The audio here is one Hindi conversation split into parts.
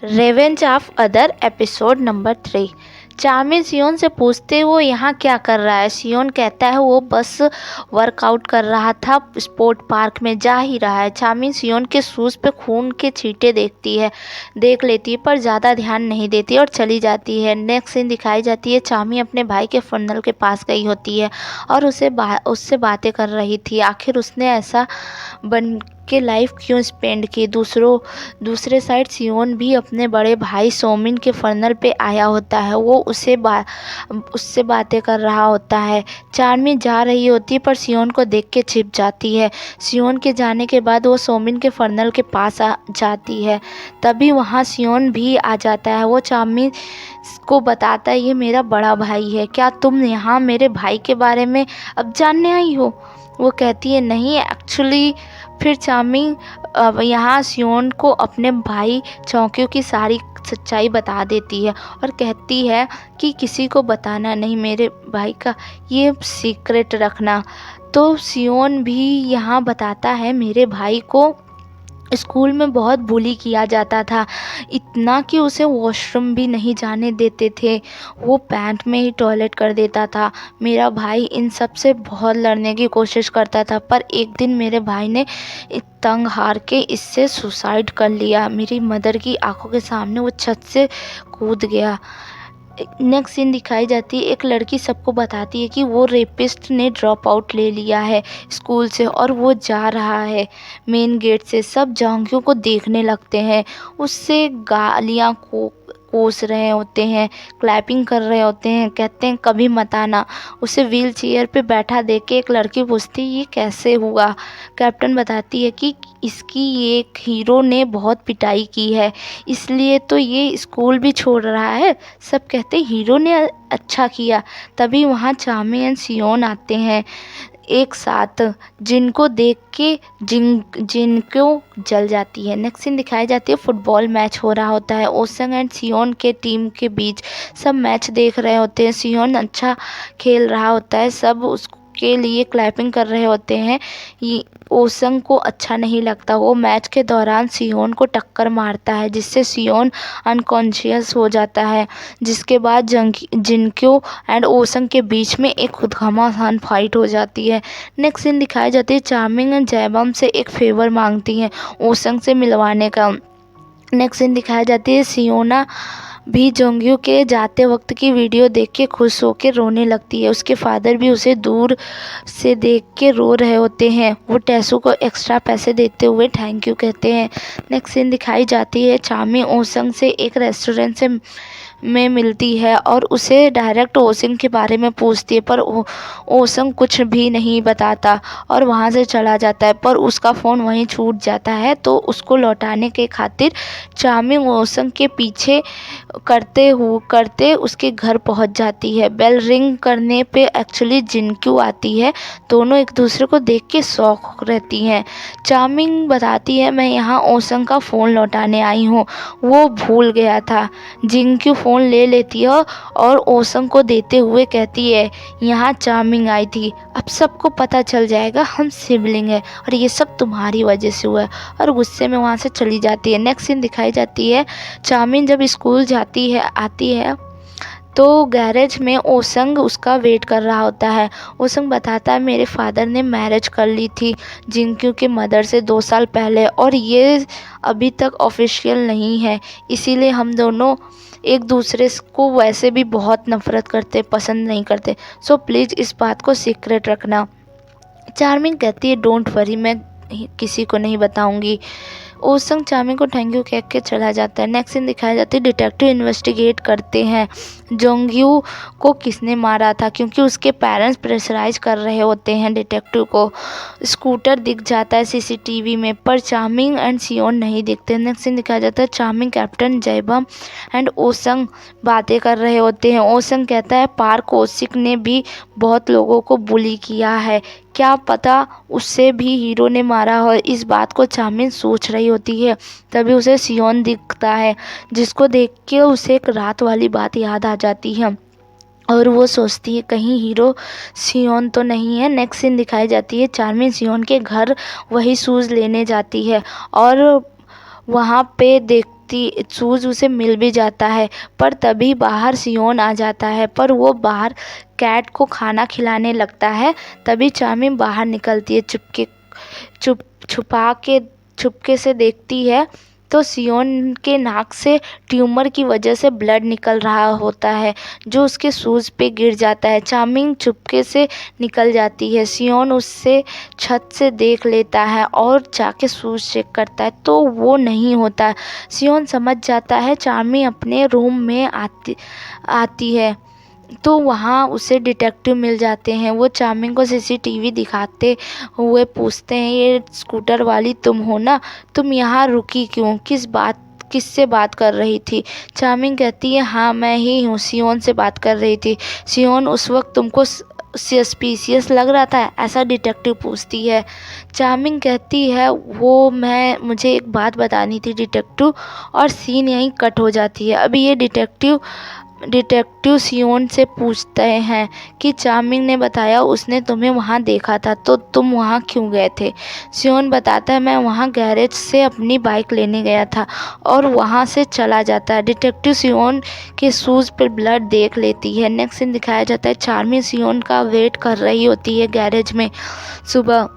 Revenge of other episode number 3। चार्मी सियोन से पूछते वो यहाँ क्या कर रहा है। सियोन कहता है वो बस वर्कआउट कर रहा था, स्पोर्ट पार्क में जा ही रहा है। चार्मी सियोन के शूज़ पे खून के छींटे देख लेती है पर ज़्यादा ध्यान नहीं देती और चली जाती है। नेक्स्ट सीन दिखाई जाती है चार्मी अपने भाई के फनल के पास गई होती है और उससे बातें कर रही थी। आखिर उसने ऐसा बन के लाइफ क्यों स्पेंड की। दूसरे साइड सियोन भी अपने बड़े भाई सोमिन के फनल पे आया होता है। वो उससे बातें कर रहा होता है। चार्मी जा रही होती है पर सियोन को देख के छिप जाती है। सियोन के जाने के बाद वो सोमिन के फनल के पास आ जाती है। तभी वहाँ सियोन भी आ जाता है। वो चार्मी को बताता है ये मेरा बड़ा भाई है, क्या तुम यहाँ मेरे भाई के बारे में अब जानने आई हो। वो कहती है नहीं एक्चुअली। फिर चार्मी यहाँ सियोन को अपने भाई चौंकियों की सारी सच्चाई बता देती है और कहती है कि किसी को बताना नहीं, मेरे भाई का ये सीक्रेट रखना। तो सियोन भी यहाँ बताता है मेरे भाई को स्कूल में बहुत बुली किया जाता था, इतना कि उसे वॉशरूम भी नहीं जाने देते थे। वो पैंट में ही टॉयलेट कर देता था। मेरा भाई इन सब से बहुत लड़ने की कोशिश करता था पर एक दिन मेरे भाई ने तंग हार के इससे सुसाइड कर लिया। मेरी मदर की आंखों के सामने वो छत से कूद गया। नेक्स्ट सीन दिखाई जाती है एक लड़की सबको बताती है कि वो रेपिस्ट ने ड्रॉप आउट ले लिया है स्कूल से और वो जा रहा है मेन गेट से। सब जॉन्गियों को देखने लगते हैं, उससे गालियाँ कोस रहे होते हैं, क्लैपिंग कर रहे होते हैं, कहते हैं कभी मत आना। उसे व्हील चेयर पे बैठा देख के एक लड़की पूछती ये कैसे हुआ। कैप्टन बताती है कि इसकी एक हीरो ने बहुत पिटाई की है इसलिए तो ये स्कूल भी छोड़ रहा है। सब कहते हीरो ने अच्छा किया। तभी वहाँ चार्मी एंड सियोन आते हैं एक साथ, जिनको देख के जिनको जल जाती है। नेक्स्ट सीन दिखाई जाती है फुटबॉल मैच हो रहा होता है ओसंग एंड सियोन के टीम के बीच। सब मैच देख रहे होते हैं, सियोन अच्छा खेल रहा होता है, सब उसके लिए क्लैपिंग कर रहे होते हैं। ओसंग को अच्छा नहीं लगता। वो मैच के दौरान सियोन को टक्कर मारता है जिससे सियोन अनकॉन्शियस हो जाता है, जिसके बाद जिनको एंड ओसंग के बीच में एक घमासान फाइट हो जाती है। नेक्स्ट सीन दिखाई जाती है चार्मिंग एंड जयबम से एक फेवर मांगती हैं ओसंग से मिलवाने का। नेक्स्ट सीन दिखाई जाती है सियोना भी जोंग्यू के जाते वक्त की वीडियो देख के खुश होकर रोने लगती है। उसके फादर भी उसे दूर से देख के रो रहे होते हैं। वो टेसू को एक्स्ट्रा पैसे देते हुए थैंक यू कहते हैं। नेक्स्ट सीन दिखाई जाती है चार्मी ओसंग से एक रेस्टोरेंट में मिलती है और उसे डायरेक्ट ओसंग के बारे में पूछती है पर ओसंग कुछ भी नहीं बताता और वहाँ से चला जाता है। पर उसका फ़ोन वहीं छूट जाता है तो उसको लौटाने के खातिर चार्मी ओसंग के पीछे करते उसके घर पहुँच जाती है। बेल रिंग करने पे एक्चुअली जिनक्यू आती है। दोनों एक दूसरे को देख के शॉक रहती हैं। चार्मिंग बताती है मैं यहाँ ओसंग का फ़ोन लौटाने आई हूँ, वो भूल गया था। जिनक्यू फ़ोन ले लेती है और ओसंग को देते हुए कहती है यहाँ चार्मिंग आई थी, अब सबको पता चल जाएगा हम सिबलिंग है और ये सब तुम्हारी वजह से हुआ है, और गुस्से में वहाँ से चली जाती है। नेक्स्ट सीन दिखाई जाती है चार्मिंग जब स्कूल आती है तो गैरेज में ओसंग उसका वेट कर रहा होता है। ओसंग बताता है मेरे फादर ने मैरिज कर ली थी जिनक्यू के मदर से 2 साल पहले और ये अभी तक ऑफिशियल नहीं है, इसीलिए हम दोनों एक दूसरे को वैसे भी बहुत नफरत करते, पसंद नहीं करते, सो प्लीज़ इस बात को सीक्रेट रखना। चार्मिंग कहती है डोंट वरी, मैं किसी को नहीं बताऊंगी। ओसंग चार्मिंग को थैंक यू कह के चला जाता है। नेक्स्ट सीन दिखाई जाती है डिटेक्टिव इन्वेस्टिगेट करते हैं जोंग्यू को किसने मारा था, क्योंकि उसके पेरेंट्स प्रेशराइज कर रहे होते हैं डिटेक्टिव को। स्कूटर दिख जाता है सीसीटीवी में पर चार्मिंग एंड सियोन नहीं दिखते। नेक्स्ट सीन दिखाया जाता है चार्मिंग कैप्टन जयबम एंड ओसंग बातें कर रहे होते हैं। ओसंग कहता है पार्क ओसिक ने भी बहुत लोगों को बुली किया है, क्या पता उससे भी हीरो ने मारा हो। इस बात को चार्मिंग सोच रही होती है तभी उसे सियोन दिखता है, जिसको देख के उसे एक रात वाली बात याद आ जाती है और वो सोचती है कहीं हीरो सियोन तो नहीं है। नेक्स्ट सीन दिखाई जाती है चार्मिंग सियोन के घर वही शूज़ लेने जाती है और वहाँ पे देखती शूज़ उसे मिल भी जाता है, पर तभी बाहर सियोन आ जाता है। पर वो बाहर कैट को खाना खिलाने लगता है। तभी चार्मिंग बाहर निकलती है, छुपके से देखती है तो सियोन के नाक से ट्यूमर की वजह से ब्लड निकल रहा होता है, जो उसके शूज़ पे गिर जाता है। चार्मिंग चुपके से निकल जाती है। सियोन उससे छत से देख लेता है और जाके शूज़ चेक करता है तो वो नहीं होता। सियोन समझ जाता है। चार्मिंग अपने रूम में आती है तो वहाँ उसे डिटेक्टिव मिल जाते हैं। वो चार्मिंग को सीसीटीवी दिखाते हुए पूछते हैं, ये स्कूटर वाली तुम हो ना? तुम यहाँ रुकी क्यों? किससे बात कर रही थी? चार्मिंग कहती है, हाँ मैं ही हूँ, सियोन से बात कर रही थी। सियोन उस वक्त तुमको सस्पिशियस लग रहा था? ऐसा डिटेक्टिव पूछती है। चार्मिंग कहती है, मुझे एक बात बतानी थी डिटेक्टिव, और सीन यहीं कट हो जाती है। अभी ये डिटेक्टिव सियोन से पूछते हैं कि चार्मिंग ने बताया उसने तुम्हें वहाँ देखा था, तो तुम वहाँ क्यों गए थे? सियोन बताता है, मैं वहाँ गैरेज से अपनी बाइक लेने गया था, और वहाँ से चला जाता है। डिटेक्टिव सियोन के शूज़ पर ब्लड देख लेती है। नेक्स्ट सीन दिखाया जाता है, चार्मिंग सियोन का वेट कर रही होती है गैरेज में। सुबह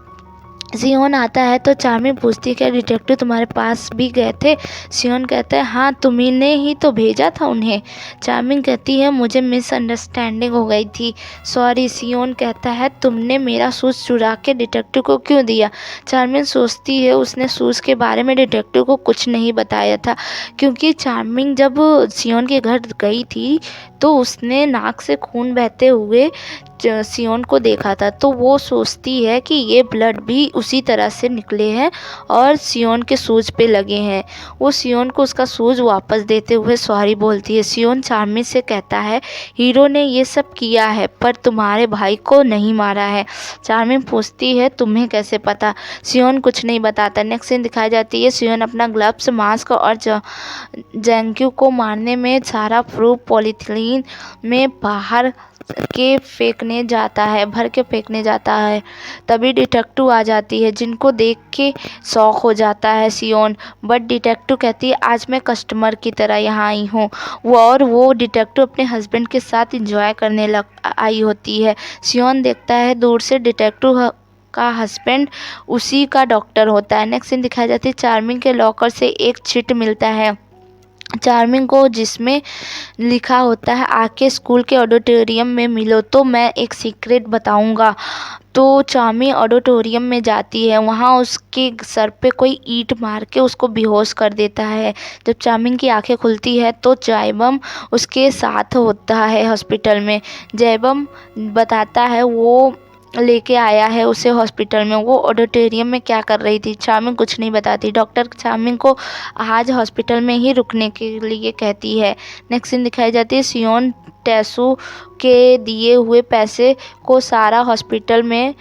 सियोन आता है तो चार्मिंग पूछती है, क्या डिटेक्टिव तुम्हारे पास भी गए थे? सियोन कहता है, हाँ तुम्हीने ही तो भेजा था उन्हें। चार्मिंग कहती है, मुझे मिसअंडरस्टैंडिंग हो गई थी, सॉरी। सियोन कहता है, तुमने मेरा शूज़ चुरा के डिटेक्टिव को क्यों दिया? चार्मिंग सोचती है उसने शूज़ के बारे में डिटेक्टिव को कुछ नहीं बताया था, क्योंकि चार्मिंग जब सियोन के घर गई थी तो उसने नाक से खून बहते हुए सियोन को देखा था, तो वो सोचती है कि ये ब्लड भी उसी तरह से निकले हैं और सियोन के शूज़ पे लगे हैं। वो सियोन को उसका शूज़ वापस देते हुए सॉरी बोलती है। सियोन चार्मिंग से कहता है, हीरो ने ये सब किया है पर तुम्हारे भाई को नहीं मारा है। चार्मिंग पूछती है, तुम्हें कैसे पता? सियोन कुछ नहीं बताता। नेक्स्ट सीन दिखाई जाती है, सियोन अपना ग्लव्स, मास्क और जैंक्यू को मारने में सारा प्रूफ पॉलीथीन में भर के फेंकने जाता है। तभी डिटेक्टिव आ जाती है, जिनको देख के शॉक हो जाता है सियोन। बट डिटेक्टिव कहती है, आज मैं कस्टमर की तरह यहाँ आई हूँ। वो डिटेक्टिव अपने हस्बैंड के साथ एंजॉय करने आई होती है। सियोन देखता है दूर से डिटेक्टिव का हस्बैंड उसी का डॉक्टर होता है। नेक्स्ट सीन दिखाई जाती है, चार्मिंग के लॉकर से एक चिट मिलता है चार्मिंग को, जिसमें लिखा होता है, आके स्कूल के ऑडिटोरियम में मिलो तो मैं एक सीक्रेट बताऊंगा। तो चार्मिंग ऑडिटोरियम में जाती है। वहाँ उसके सर पे कोई ईंट मार के उसको बेहोश कर देता है। जब चार्मिंग की आंखें खुलती है तो जयबम उसके साथ होता है हॉस्पिटल में। जयबम बताता है वो लेके आया है उसे हॉस्पिटल में। वो ऑडिटोरियम में क्या कर रही थी? चार्मिंग कुछ नहीं बताती। डॉक्टर चार्मिंग को आज हॉस्पिटल में ही रुकने के लिए कहती है। नेक्स्ट सीन दिखाई जाती है, सियोन टेसू के दिए हुए पैसे को सारा हॉस्पिटल में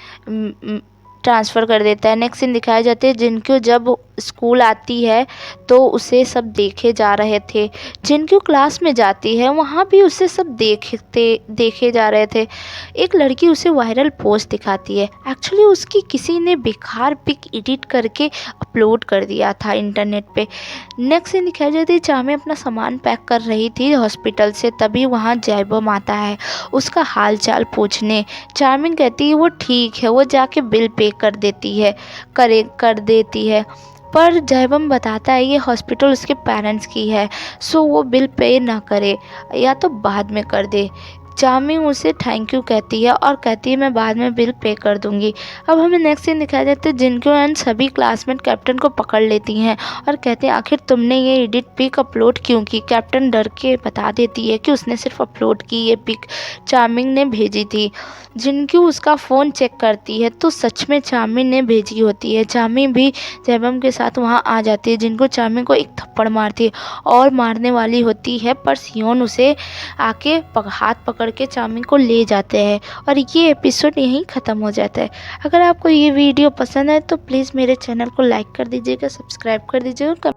ट्रांसफ़र कर देता है। नेक्स्ट सीन दिखाया जाते हैं, जिनको जब स्कूल आती है तो उसे सब देखे जा रहे थे। जिनको क्लास में जाती है वहाँ भी उसे सब देखे जा रहे थे। एक लड़की उसे वायरल पोस्ट दिखाती है। एक्चुअली उसकी किसी ने बेकार पिक एडिट करके अपलोड कर दिया था इंटरनेट पे। नेक्स्ट सीन दिखाई जाती है, चार्मिंग अपना सामान पैक कर रही थी हॉस्पिटल से, तभी वहाँ जयबम आता है उसका हाल चाल पूछने। चार्मिंग कहती है वो ठीक है, वो जाके बिल पे कर देती है। पर जयबम बताता है ये हॉस्पिटल उसके पेरेंट्स की है, सो वो बिल पे ना करे या तो बाद में कर दे। चार्मिंग उसे थैंक यू कहती है और कहती है मैं बाद में बिल पे कर दूंगी। अब हमें नेक्स्ट सीन दिखाया जाता है, जिनको एंड सभी क्लासमेट कैप्टन को पकड़ लेती हैं और कहते हैं आखिर तुमने ये एडिट पिक अपलोड क्यों की? कैप्टन डर के बता देती है कि उसने सिर्फ अपलोड की ये पिक चार्मिंग ने भेजी थी। जिनको उसका फ़ोन चेक करती है तो सच में चार्मिंग ने भेजी होती है। चार्मिंग भी जयबम के साथ वहाँ आ जाती है, जिनको चार्मिंग को एक थप्पड़ मारती है और मारने वाली होती है, पर सियोन उसे आके हाथ पकड़ के चार्मिंग को ले जाते हैं और ये एपिसोड यहीं ख़त्म हो जाता है। अगर आपको ये वीडियो पसंद है तो प्लीज़ मेरे चैनल को लाइक कर दीजिएगा, सब्सक्राइब कर दीजिएगा।